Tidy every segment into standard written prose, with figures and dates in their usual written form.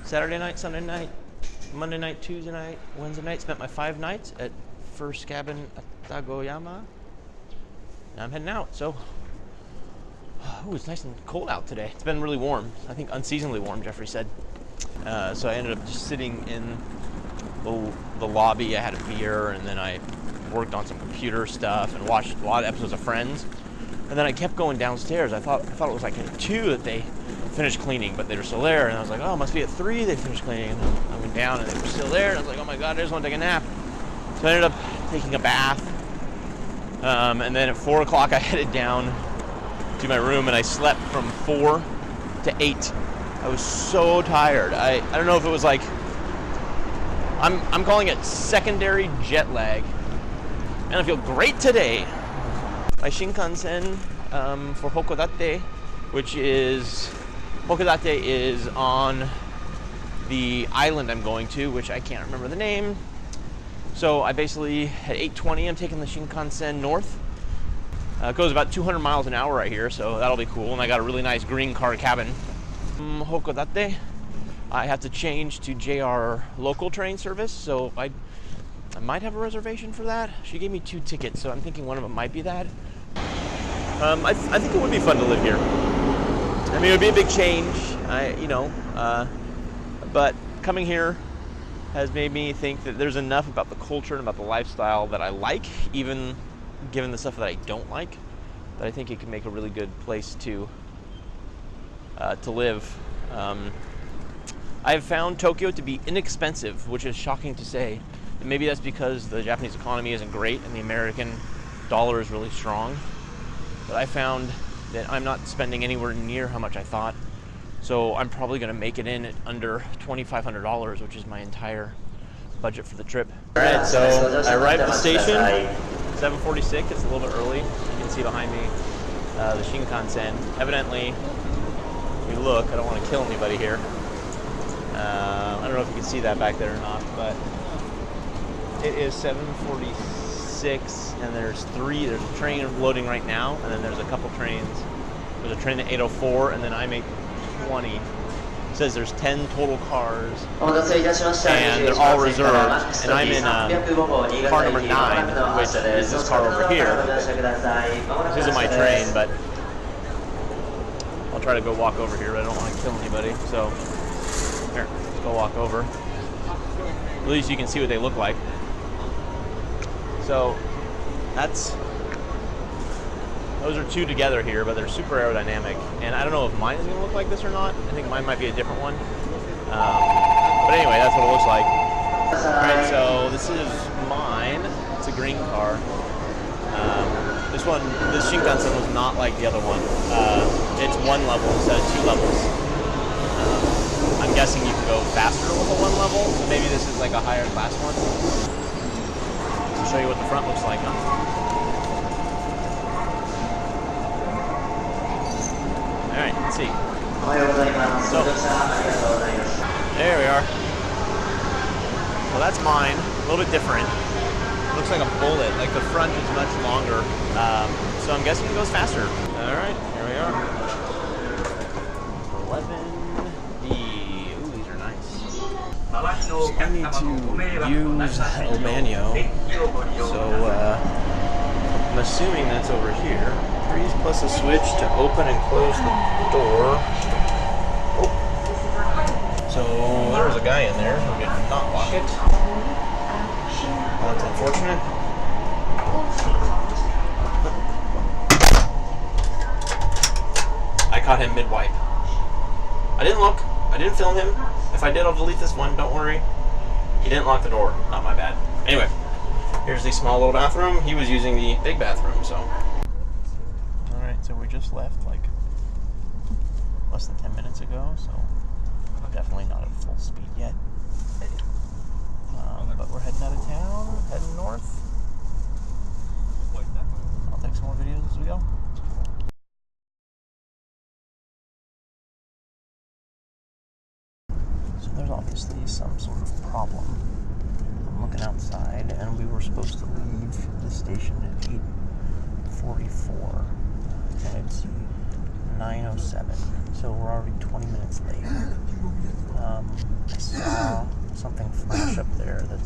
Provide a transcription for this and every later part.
Saturday night, Sunday night, Monday night, Tuesday night, Wednesday night. Spent my 5 nights at First Cabin Atagoyama. And I'm heading out, so. Ooh, it's nice and cold out today. It's been really warm. I think unseasonably warm, Jeffrey said. So I ended up just sitting in the lobby. I had a beer, and then I worked on some computer stuff and watched a lot of episodes of Friends. And then I kept going downstairs. I thought it was like at 2 that they finished cleaning, but they were still there. And I was like, oh, it must be at 3 they finished cleaning. And I went down, and they were still there. And I was like, oh my God, I just want to take a nap. So I ended up taking a bath. And then at 4 o'clock, I headed down to my room, and I slept from 4 to 8. I was so tired. I don't know if it was like, I'm calling it secondary jet lag. And I feel great today. My Shinkansen for Hokodate, Hokodate is on the island I'm going to, which I can't remember the name. So I basically, at 8:20, I'm taking the Shinkansen north. It goes about 200 miles an hour right here, so that'll be cool. And I got a really nice green car cabin. Hokodate, I have to change to JR local train service, so I might have a reservation for that. She gave me 2 tickets, so I'm thinking one of them might be that. I think it would be fun to live here. I mean, it would be a big change, but coming here has made me think that there's enough about the culture and about the lifestyle that I like, even given the stuff that I don't like, that I think it can make a really good place to live. I've found Tokyo to be inexpensive, which is shocking to say. And maybe that's because the Japanese economy isn't great and the American dollar is really strong. But I found that I'm not spending anywhere near how much I thought. So I'm probably going to make it in at under $2,500, which is my entire budget for the trip. All right, so I arrived at the station, 7:46. It's a little bit early. You can see behind me the Shinkansen. Evidently, if you look, I don't want to kill anybody here. I don't know if you can see that back there or not, but it is 7:46, and there's a train loading right now, and then there's a couple trains. There's a train at 8:04, and then I'm 8:20. It says there's 10 total cars, and they're all reserved, and I'm in car number 9, which is this car over here. This isn't my train, but I'll try to go walk over here, but I don't want to kill anybody, so here, let's go walk over. At least you can see what they look like. So those are 2 together here, but they're super aerodynamic. And I don't know if mine is going to look like this or not. I think mine might be a different one. But anyway, that's what it looks like. All right, so this is mine. It's a green car. This Shinkansen was not like the other one. It's 1 level instead of 2 levels. I'm guessing you can go faster with a 1 level, so maybe this is like a higher class one. I'll show you what the front looks like, huh? Alright, let's see. So, there we are. Well, that's mine. A little bit different. Looks like a bullet. Like the front is much longer. So I'm guessing it goes faster. Alright, here we are. 11B. Ooh, these are nice. So I need to use El Baño. So, I'm assuming that's over here. 3's plus a switch to open and close the door. Oh. So there's a guy in there who did not lock it. Well, that's unfortunate. I caught him mid-wipe. I didn't look. I didn't film him. If I did, I'll delete this one. Don't worry. He didn't lock the door. Not my bad. Anyway, here's the small little bathroom. He was using the big bathroom, so. Alright, so we just left like less than 10 minutes ago, so definitely not at full speed yet. But we're heading out of town, heading north. I'll take some more videos as we go. So there's obviously some sort of problem. I'm looking outside, and we were supposed to leave the station at 8:44, and it's 9:07, so we're already 20 minutes late.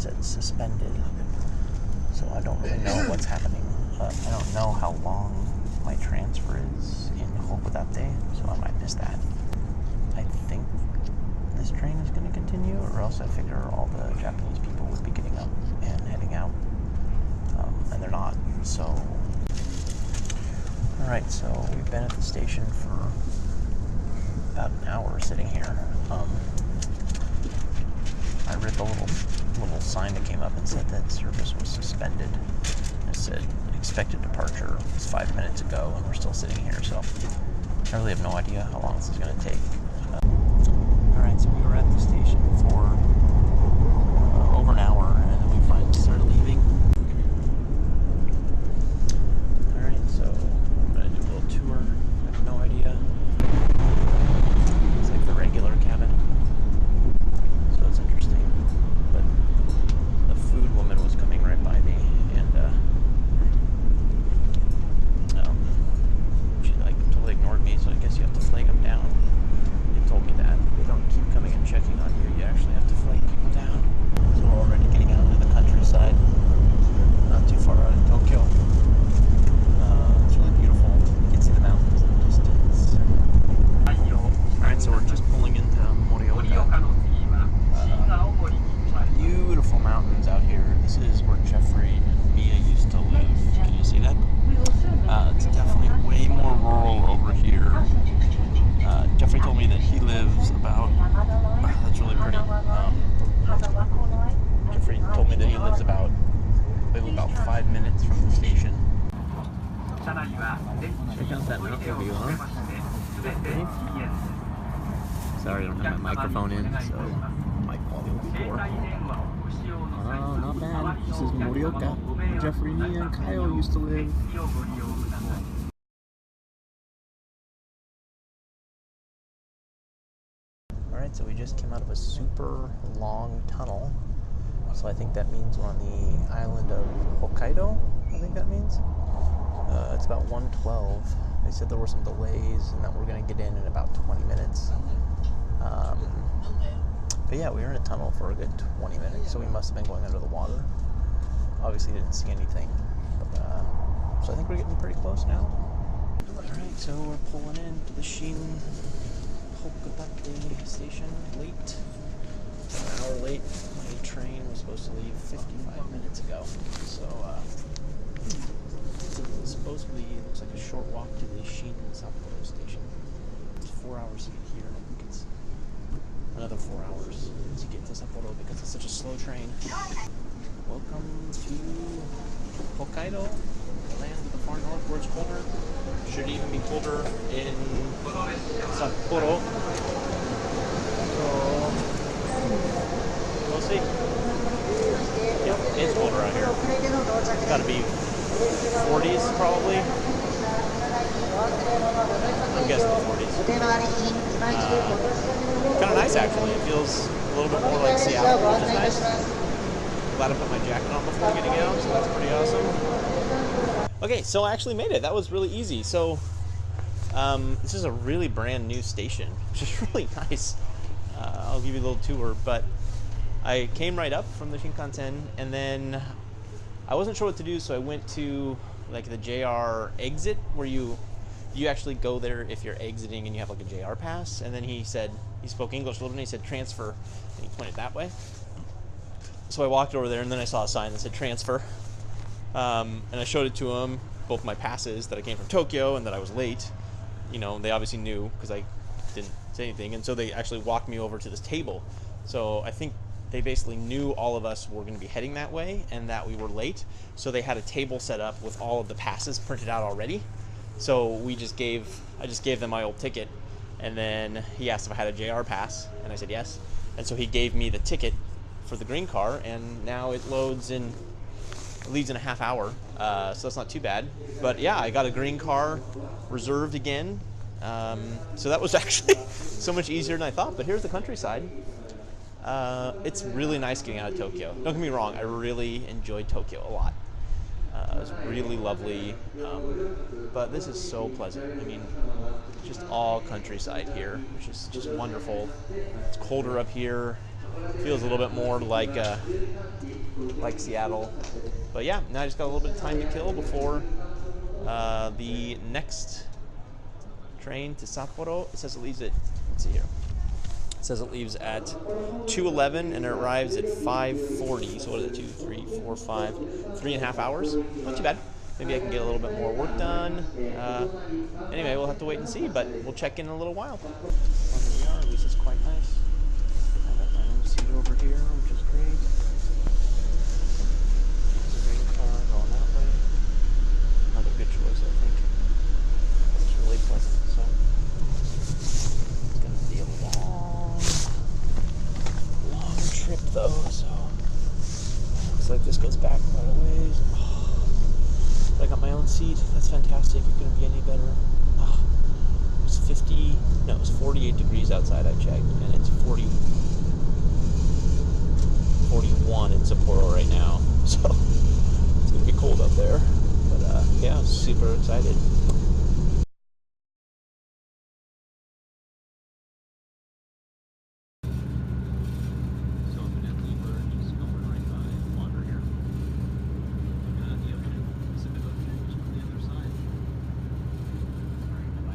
said suspended. So I don't really know what's happening. I don't know how long my transfer is in Hokodate, so I might miss that. I think this train is going to continue, or else I figure all the Japanese people would be getting up and heading out. And they're not, so... Alright, so we've been at the station for about an hour sitting here. I read the little sign that came up and said that service was suspended. It said expected departure was 5 minutes ago, and we're still sitting here, so I really have no idea how long this is going to take. Alright, so we were at the station for over an hour, and then we finally started leaving. Alright, so I'm going to do a little tour. I have no idea. It's like the regular cabin, so it's interesting. But the food woman was coming right by me, and she like totally ignored me, so I guess you have to flag them down. They told me that. They don't keep coming and checking on you. You actually have to flag people down. So we're already getting out into the countryside. Not too far out of Tokyo. It's really beautiful. You can see the mountains in the distance. Alright, so we're just pulling into Morioka. Beautiful mountains out here. This is where Jeffrey and Mia used to live. Can you see that? It's definitely way more rural over here. Jeffrey told me that he lives about... that's really pretty. Jeffrey told me that he lives about 5 minutes from the station. Check out that mountain view, huh? Okay. Sorry, I don't have my microphone in, so mic quality will be poor. Oh, not bad. This is Morioka. Jeffrey, Mia, and Kyle used to live. Alright, so we just came out of a super long tunnel. So I think that means we're on the island of Hokkaido. I think that means. It's about 1:12. They said there were some delays and that we're going to get in about 20 minutes. But yeah, we were in a tunnel for a good 20 minutes, so we must have been going under the water. Obviously didn't see anything. But, so I think we're getting pretty close now. Alright, so we're pulling into the Shinkansen station late. An hour late. My train was supposed to leave 55 minutes ago. So, it's supposedly, it looks like a short walk to the Sapporo station. It's 4 hours to get here, and I think it's another 4 hours to get to Sapporo because it's such a slow train. Welcome to Hokkaido, the land of the far north where it's colder. Should even be colder in Sapporo. So, we'll see. Yep, it's colder out here. It's gotta be 40s probably. I'm guessing the 40s. Kind of nice actually. It feels a little bit more like Seattle, which is nice. Glad I put my jacket on before getting out, so that's pretty awesome. Okay, so I actually made it. That was really easy. So this is a really brand new station, which is really nice. I'll give you a little tour, but I came right up from the Shinkansen, and then I wasn't sure what to do, so I went to like the JR exit where you actually go there if you're exiting and you have like a JR pass. And then he spoke English a little bit, and he said transfer, and he pointed that way. So I walked over there, and then I saw a sign that said transfer, and I showed it to him, both my passes that I came from Tokyo and that I was late. You know, they obviously knew because I didn't say anything, and so they actually walked me over to this table. So I think they basically knew all of us were going to be heading that way and that we were late. So they had a table set up with all of the passes printed out already. So I just gave them my old ticket, and then he asked if I had a JR pass, and I said yes. And so he gave me the ticket for the green car, and now it leaves in a half hour. So that's not too bad. But yeah, I got a green car reserved again. So that was actually so much easier than I thought. But here's the countryside. It's really nice getting out of Tokyo. Don't get me wrong, I really enjoyed Tokyo a lot. It was really lovely, but this is so pleasant. I mean, just all countryside here, which is just wonderful. It's colder up here. Feels a little bit more like Seattle. But yeah, now I just got a little bit of time to kill before the next train to Sapporo. It says it leaves at, let's see here. It says it leaves at 2:11 and it arrives at 5:40. So what is it? 2, 3, 4, 5, 3.5 hours. Not too bad. Maybe I can get a little bit more work done. Anyway, we'll have to wait and see, but we'll check in a little while. Well, here we are. This is quite nice. I got my own seat over here, which is great. There's a car going that way. Another good choice, I think. It's really pleasant. So it's going to be a long trip, though. So looks like this goes back quite a ways. I got my own seat. That's fantastic. It couldn't be any better. It was 48 degrees outside. I checked, and it's 41 in Sapporo right now. So it's gonna be cold up there. But yeah, I'm super excited.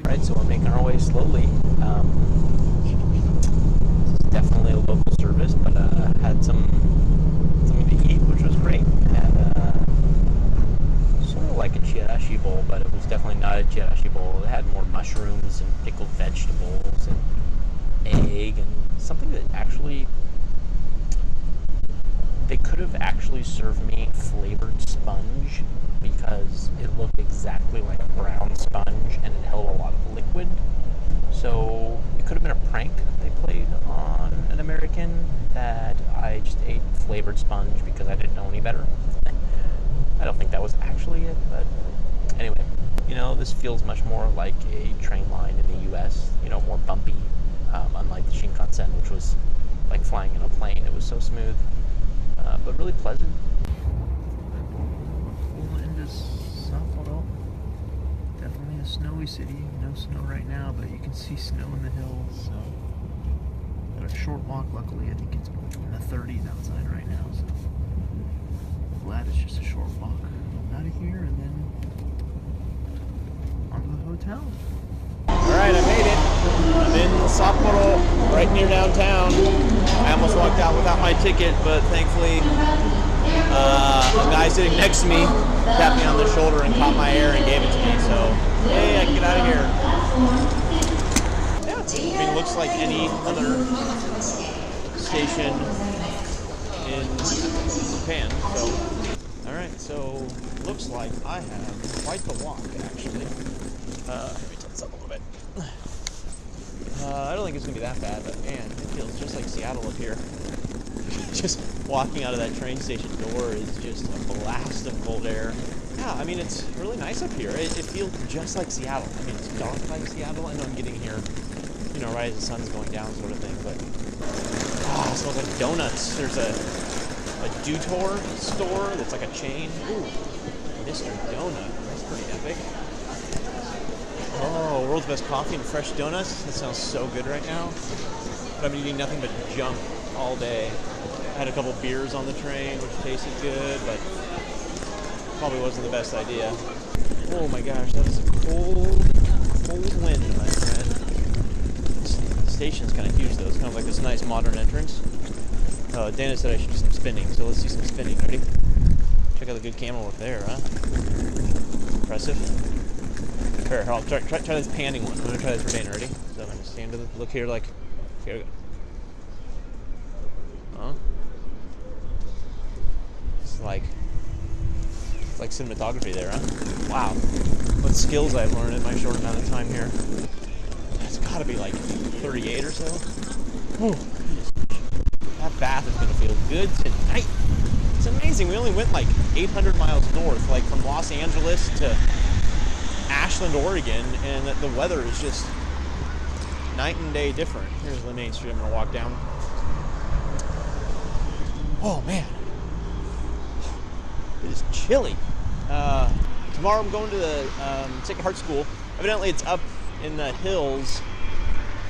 Right, so we're making our way slowly. This is definitely a local service, but had something to eat, which was great. Had sort of like a chirashi bowl, but it was definitely not a chirashi bowl. It had more mushrooms and pickled vegetables and egg and something that actually they could have actually served me flavored sponge, because it looked exactly like a brown sponge and it held a lot of liquid. So it could have been a prank they played on an American, that I just ate flavored sponge because I didn't know any better. I don't think that was actually it, but anyway, you know, this feels much more like a train line in the US, you know, more bumpy, unlike the Shinkansen, which was like flying in a plane. It was so smooth, but really pleasant. Sapporo. Definitely a snowy city. No snow right now, but you can see snow in the hills. So got a short walk. Luckily, I think it's in the 30s outside right now. So I'm glad it's just a short walk out of here and then onto the hotel. All right, I made it. I'm in Sapporo, right near downtown. I almost walked out without my ticket, but thankfully a guy sitting next to me tapped me on the shoulder and caught my ear and gave it to me. So, hey, I can get out of here. Yeah, I mean, it looks like any other station in Japan. So, all right, so looks like I have quite the walk, actually. Let me tilt this up a little bit. I don't think it's gonna be that bad, but man, it feels just like Seattle up here. Just walking out of that train station door is just a blast of cold air. Yeah, I mean, it's really nice up here. It feels just like Seattle. I mean, it's dark like Seattle. I know I'm getting here, you know, right as the sun's going down sort of thing, but it smells like donuts. There's a Dutor store that's like a chain. Ooh, Mr. Donut. That's pretty epic. Oh, world's best coffee and fresh donuts. That sounds so good right now. But I've been eating nothing but junk all day. I had a couple beers on the train, which tasted good, but probably wasn't the best idea. Oh my gosh, that is a cold wind, my friend. This station's kind of huge, though. It's kind of like this nice modern entrance. Dana said I should do some spinning, so let's do some spinning. Ready? Check out the good camera work there, huh? Impressive. Here, I'll try this panning one. I'm gonna try this for Dana. Ready? So I'm gonna stand to the look here, like, here we go. Huh? It's like cinematography there, huh? Wow. What skills I've learned in my short amount of time here. It's gotta be like 38 or so. Whew. That bath is gonna feel good tonight. It's amazing. We only went like 800 miles north, like from Los Angeles to Ashland, Oregon, and the weather is just night and day different. Here's the main street I'm gonna walk down. Oh man, it is chilly. Tomorrow I'm going to the Sacred Heart School. Evidently it's up in the hills.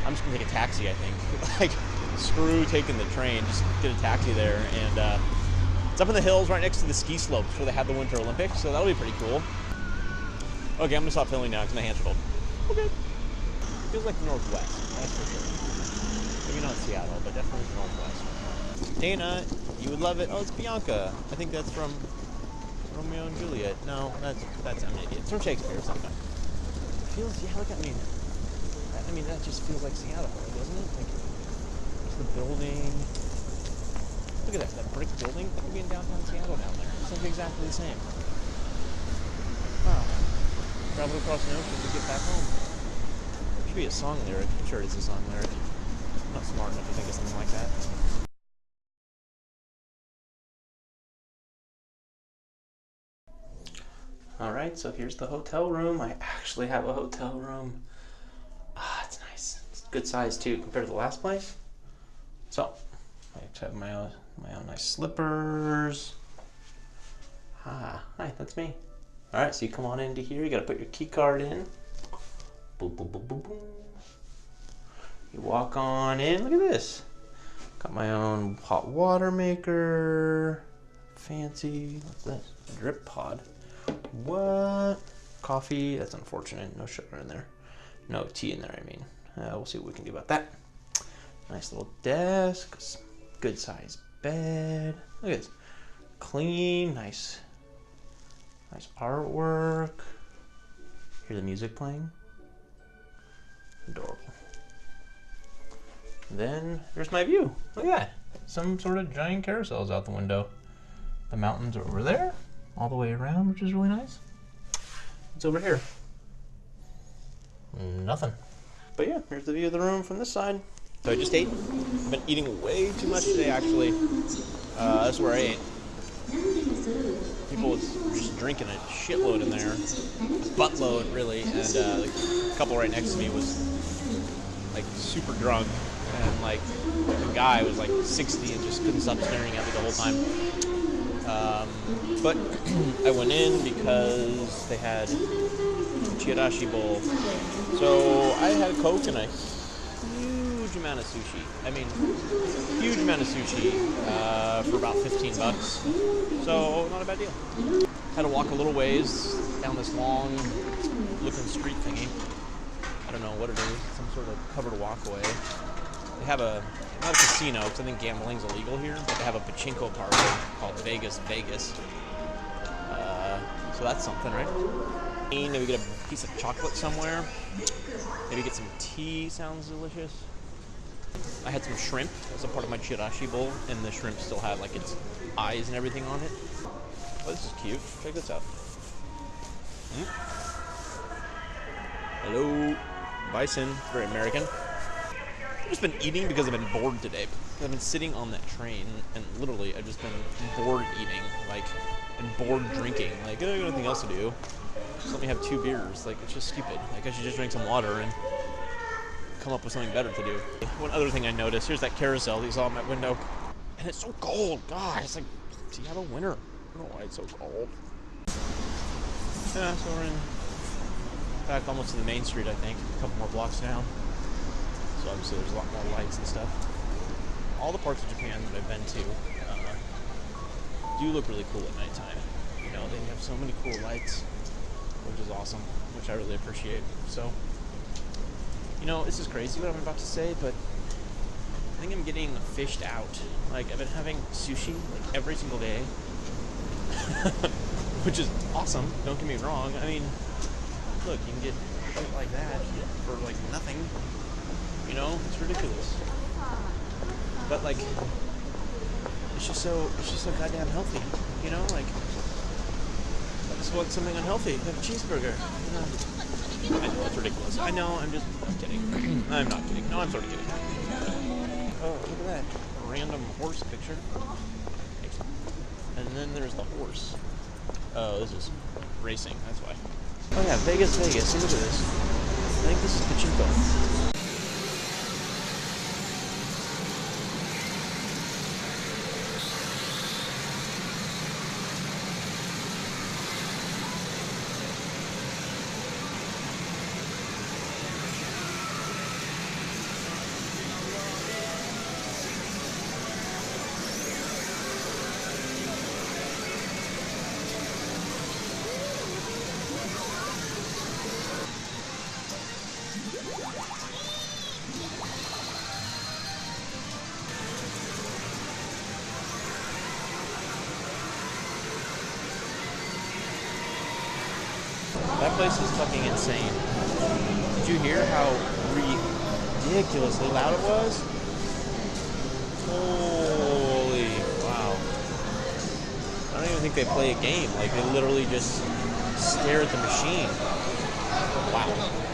I'm just gonna take a taxi, I think. Like, screw taking the train, just get a taxi there, and it's up in the hills right next to the ski slopes where they had the Winter Olympics, so that'll be pretty cool. Okay, I'm gonna stop filming now because my hands are cold. Okay. Feels like the Northwest, that's for sure. Maybe not Seattle, but definitely the Northwest. Dana, you would love it. Oh, it's Bianca. I think that's from Romeo and Juliet. No, that's I'm an idiot. It's from Shakespeare or something. It feels, yeah, look at me. I mean, that just feels like Seattle, doesn't it? Like, there's the building. Look at that brick building. That could be in downtown Seattle down there. It's like exactly the same. Wow. Travel across the ocean to get back home. It should be a song lyric. I'm sure it's a song lyric. I'm not smart enough to think of something like that. Alright, so here's the hotel room. I actually have a hotel room. Ah, it's nice. It's good size too compared to the last place. So, I have my own nice slippers. Ah, hi, that's me. Alright, so you come on into here. You gotta put your key card in. Boom, boom, boom, boom, boom. You walk on in. Look at this. Got my own hot water maker. Fancy. What's this? Drip pod. What? Coffee. That's unfortunate. No sugar in there. No tea in there, I mean. We'll see what we can do about that. Nice little desk. Good size bed. Look at this. Clean. Nice artwork. Hear the music playing. Adorable. Then there's my view. Look at that. Some sort of giant carousels out the window. The mountains are over there, all the way around, which is really nice. What's over here? Nothing. But yeah, here's the view of the room from this side. So I just ate. I've been eating way too much today, actually. That's where I ate. People was just drinking a shitload in there. A buttload, really. And the couple right next to me was like super drunk. And like the guy was like 60 and just couldn't stop staring at me the whole time. But I went in because they had chirashi bowl. So I had a Coke and a huge amount of sushi. I mean, huge amount of sushi for about 15 bucks. So not a bad deal. Had to walk a little ways down this long looking street thingy. I don't know what it is. Some sort of covered walkway. They have not a casino, because I think gambling's illegal here, but they have a pachinko parlor called Vegas. So that's something, right? Maybe get a piece of chocolate somewhere. Maybe get some tea. Sounds delicious. I had some shrimp as a part of my chirashi bowl, and the shrimp still had like its eyes and everything on it. Oh, this is cute. Check this out. Hello, bison. Very American. I've just been eating because I've been bored today. I've been sitting on that train, and literally I've just been bored eating, like, and bored drinking. Like, I don't have anything else to do. Just let me have 2 beers. Like, it's just stupid. Like, I should just drink some water and come up with something better to do. One other thing I noticed, here's that carousel that you saw in my window. And it's so cold. God, it's like Seattle winter. I don't know why it's so cold. Yeah, so we're in back almost to the main street, I think. A couple more blocks down. So obviously there's a lot more lights and stuff. All the parts of Japan that I've been to do look really cool at nighttime. You know, they have so many cool lights, which is awesome, which I really appreciate. So, you know, this is crazy what I'm about to say, but I think I'm getting fished out. Like, I've been having sushi like every single day, which is awesome. Don't get me wrong. I mean, look, you can get shit like that for like nothing. You know, it's ridiculous. But like, it's just so goddamn healthy. You know, like, I just want something unhealthy. Have a cheeseburger. You know? I know it's ridiculous. I know. I'm kidding. I'm not kidding. No, I'm sort of kidding. Oh, look at that random horse picture. And then there's the horse. Oh, this is racing. That's why. Oh yeah, Vegas. Look at this. I think this is pachinko. That place is fucking insane. Did you hear how ridiculously loud it was? Holy wow. I don't even think they play a game. Like, they literally just stare at the machine. Wow.